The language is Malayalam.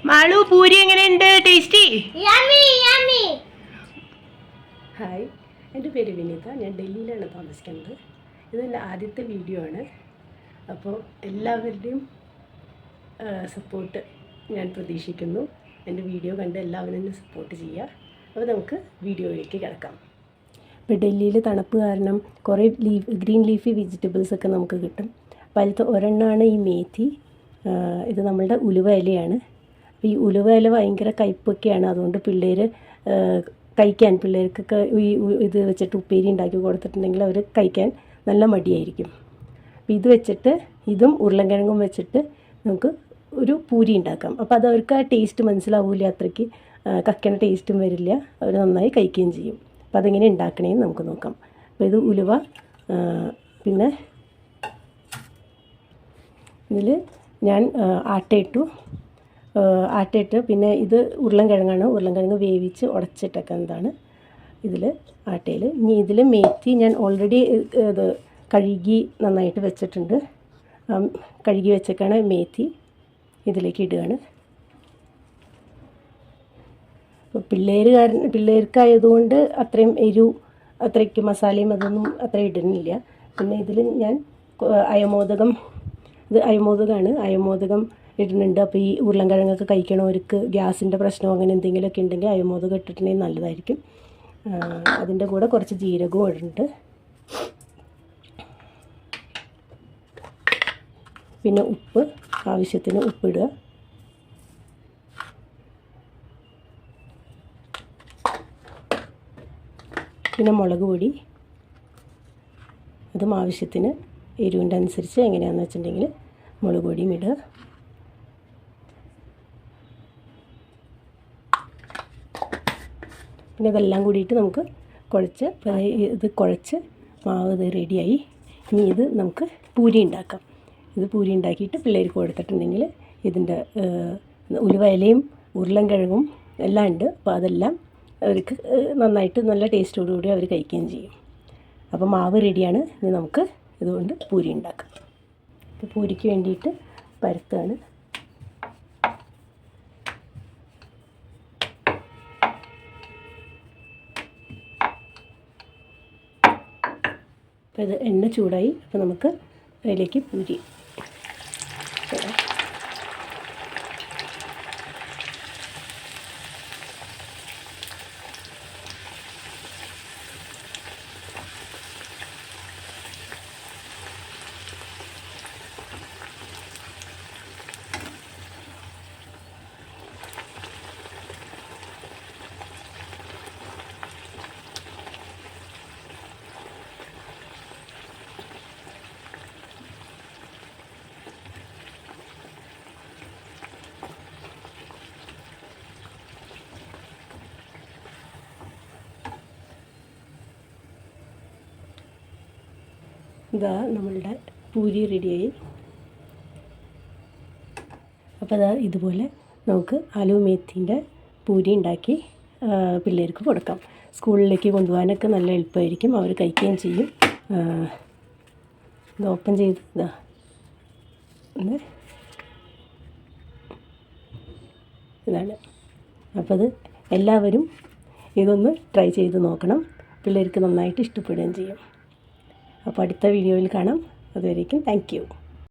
മാളു പൂരി എങ്ങനെയുണ്ട്? ടേസ്റ്റി? ഹായ്, എൻ്റെ പേര് വിനീത. ഞാൻ ഡൽഹിയിലാണ് താമസിക്കുന്നത്. ഇതെൻ്റെ ആദ്യത്തെ വീഡിയോ ആണ്. അപ്പോൾ എല്ലാവരുടെയും സപ്പോർട്ട് ഞാൻ പ്രതീക്ഷിക്കുന്നു. എൻ്റെ വീഡിയോ കണ്ട് എല്ലാവരും എന്നെ സപ്പോർട്ട് ചെയ്യുക. അപ്പോൾ നമുക്ക് വീഡിയോയിലേക്ക് കിടക്കാം. ഇപ്പോൾ ഡൽഹിയിൽ തണുപ്പ് കാരണം കുറേ ഗ്രീൻ ലീഫി വെജിറ്റബിൾസ് ഒക്കെ നമുക്ക് കിട്ടും. അപ്പോൾ അതിലത്തെ ഒരെണ്ണമാണ് ഈ മേഥി. ഇത് നമ്മളുടെ ഉലുവ ഇലയാണ്. അപ്പോൾ ഈ ഉലുവ ഇല ഭയങ്കര കയ്പ്പൊക്കെയാണ്. അതുകൊണ്ട് പിള്ളേർക്കൊക്കെ ഈ ഇത് വെച്ചിട്ട് ഉപ്പേരി ഉണ്ടാക്കി കൊടുത്തിട്ടുണ്ടെങ്കിൽ അവർ കഴിക്കാൻ നല്ല മടിയായിരിക്കും. അപ്പോൾ ഇത് വെച്ചിട്ട് ഇതും ഉരുളൻകിഴങ്ങും വെച്ചിട്ട് നമുക്ക് ഒരു പൂരി ഉണ്ടാക്കാം. അപ്പോൾ അത് അവർക്ക് ആ ടേസ്റ്റ് മനസ്സിലാവില്ല, അത്രയ്ക്ക് കക്കണ ടേസ്റ്റും വരില്ല, അവർ നന്നായി കഴിക്കുകയും ചെയ്യും. അപ്പോൾ അതെങ്ങനെ ഉണ്ടാക്കണേന്ന് നമുക്ക് നോക്കാം. അപ്പോൾ ഇത് ഉലുവ, പിന്നെ ഇതിൽ ഞാൻ ആട്ടയിട്ട് പിന്നെ ഇത് ഉരുളൻകിഴങ്ങാണ്. ഉരുളൻകിഴങ്ങ് വേവിച്ച് ഉടച്ചിട്ടേക്കുന്നതാണ് ഇതിൽ ആട്ടയിൽ. ഇനി ഇതിൽ മേത്തി ഞാൻ ഓൾറെഡി ഇത് കഴുകി നന്നായിട്ട് വെച്ചിട്ടുണ്ട്. കഴുകി വെച്ചേക്കാണ് മേത്തി ഇതിലേക്ക് ഇടുകയാണ്. അപ്പോൾ പിള്ളേർക്കായതുകൊണ്ട് അത്രയും അത്രയ്ക്ക് മസാലയും അതൊന്നും അത്ര ഇടുന്നില്ല. പിന്നെ ഇതിൽ ഞാൻ അയമോദകമാണ്. അയമോദകം ഇടുന്നുണ്ട്. അപ്പോൾ ഈ ഉരുളൻകിഴങ്ങൊക്കെ കഴിക്കണവർക്ക് ഗ്യാസിൻ്റെ പ്രശ്നമോ അങ്ങനെ എന്തെങ്കിലുമൊക്കെ ഉണ്ടെങ്കിൽ അയമോദകം ഇട്ടിട്ടുണ്ടെങ്കിൽ നല്ലതായിരിക്കും. അതിൻ്റെ കൂടെ കുറച്ച് ജീരകവും ഇടുന്നുണ്ട്. പിന്നെ ഉപ്പ്, ആവശ്യത്തിന് ഉപ്പിടുക. പിന്നെ മുളക് പൊടി, അതും ആവശ്യത്തിന് എരിവിൻ്റെ അനുസരിച്ച് എങ്ങനെയാണെന്ന് വെച്ചിട്ടുണ്ടെങ്കിൽ മുളക് പൊടിയും ഇടുക. പിന്നെ ഇതെല്ലാം കൂടിയിട്ട് നമുക്ക് കുഴച്ച് മാവ് ഇത് റെഡിയായി. ഇനി ഇത് നമുക്ക് പൂരി ഉണ്ടാക്കാം. ഇത് പൂരി ഉണ്ടാക്കിയിട്ട് പിള്ളേർക്ക് കൊടുത്തിട്ടുണ്ടെങ്കിൽ ഇതിൻ്റെ ഉലുവ ഇലയും ഉരുളൻകിഴങ്ങും എല്ലാം ഉണ്ട്. അപ്പോൾ അതെല്ലാം അവർക്ക് നന്നായിട്ട് നല്ല ടേസ്റ്റോടുകൂടി അവർ കഴിക്കുകയും ചെയ്യും. അപ്പോൾ മാവ് റെഡിയാണ്. ഇനി നമുക്ക് ഇതുകൊണ്ട് പൂരി ഉണ്ടാക്കാം. അപ്പോൾ പൂരിക്ക് വേണ്ടിയിട്ട് പരത്താണ്. അപ്പോൾ ഇത് എണ്ണ ചൂടായി. അപ്പോൾ നമുക്ക് അതിലേക്ക് പൂരി ഇടാം. ഇതാ നമ്മളുടെ പൂരി റെഡിയായി. അപ്പോൾ അതാ ഇതുപോലെ നമുക്ക് ആലു മേത്തിൻ്റെ പൂരി ഉണ്ടാക്കി പിള്ളേർക്ക് കൊടുക്കാം. സ്കൂളിലേക്ക് കൊണ്ടുപോകാനൊക്കെ നല്ല എളുപ്പമായിരിക്കും, അവർ കഴിക്കുകയും ചെയ്യും. ഇത് ഓപ്പൺ ചെയ്ത് ഇതാണ്. അപ്പോൾ അത് എല്ലാവരും ഇതൊന്ന് ട്രൈ ചെയ്ത് നോക്കണം. പിള്ളേർക്ക് നന്നായിട്ട് ഇഷ്ടപ്പെടുകയും ചെയ്യും. അപ്പോൾ അടുത്ത വീഡിയോയിൽ കാണാം. അതുവരേക്കും താങ്ക് യു.